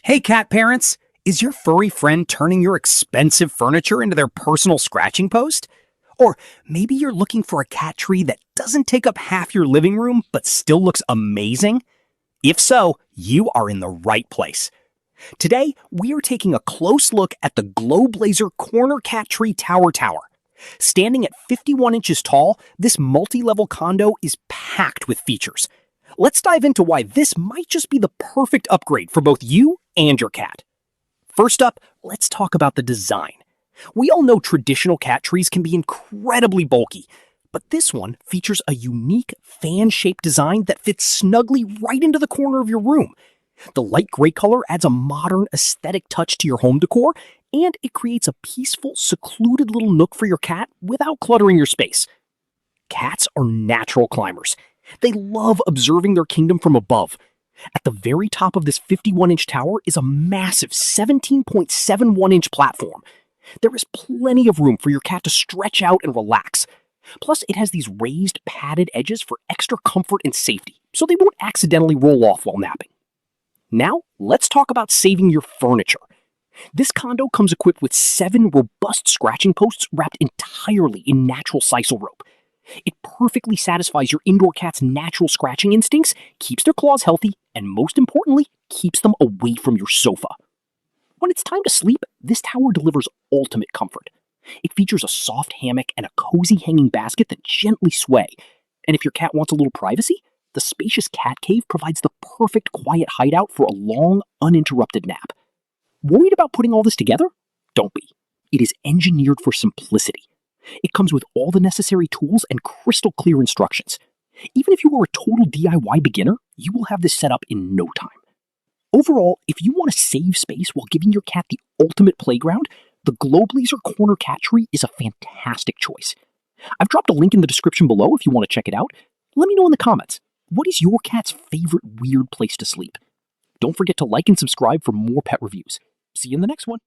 Hey cat parents, is your furry friend turning your expensive furniture into their personal scratching post? Or maybe you're looking for a cat tree that doesn't take up half your living room but still looks amazing? If so, you are in the right place. Today, we are taking a close look at the Globlazer Corner Cat Tree Tower. Standing at 51 inches tall, this multi-level condo is packed with features. Let's dive into why this might just be the perfect upgrade for both you and your cat. First up, let's talk about the design. We all know traditional cat trees can be incredibly bulky, but this one features a unique fan-shaped design that fits snugly right into the corner of your room. The light gray color adds a modern aesthetic touch to your home decor, and it creates a peaceful, secluded little nook for your cat without cluttering your space. Cats are natural climbers. They love observing their kingdom from above. At the very top of this 51-inch tower is a massive 17.71-inch platform. There is plenty of room for your cat to stretch out and relax. Plus, it has these raised, padded edges for extra comfort and safety, so they won't accidentally roll off while napping. Now, let's talk about saving your furniture. This condo comes equipped with 7 robust scratching posts wrapped entirely in natural sisal rope. It perfectly satisfies your indoor cat's natural scratching instincts, keeps their claws healthy, and most importantly, keeps them away from your sofa. When it's time to sleep, this tower delivers ultimate comfort. It features a soft hammock and a cozy hanging basket that gently sway. And if your cat wants a little privacy, the spacious cat cave provides the perfect quiet hideout for a long, uninterrupted nap. Worried about putting all this together? Don't be. It is engineered for simplicity. It comes with all the necessary tools and crystal clear instructions. Even if you are a total DIY beginner, you will have this set up in no time. Overall, if you want to save space while giving your cat the ultimate playground, the Globlazer Corner Cat Tree is a fantastic choice. I've dropped a link in the description below if you want to check it out. Let me know in the comments, what is your cat's favorite weird place to sleep? Don't forget to like and subscribe for more pet reviews. See you in the next one.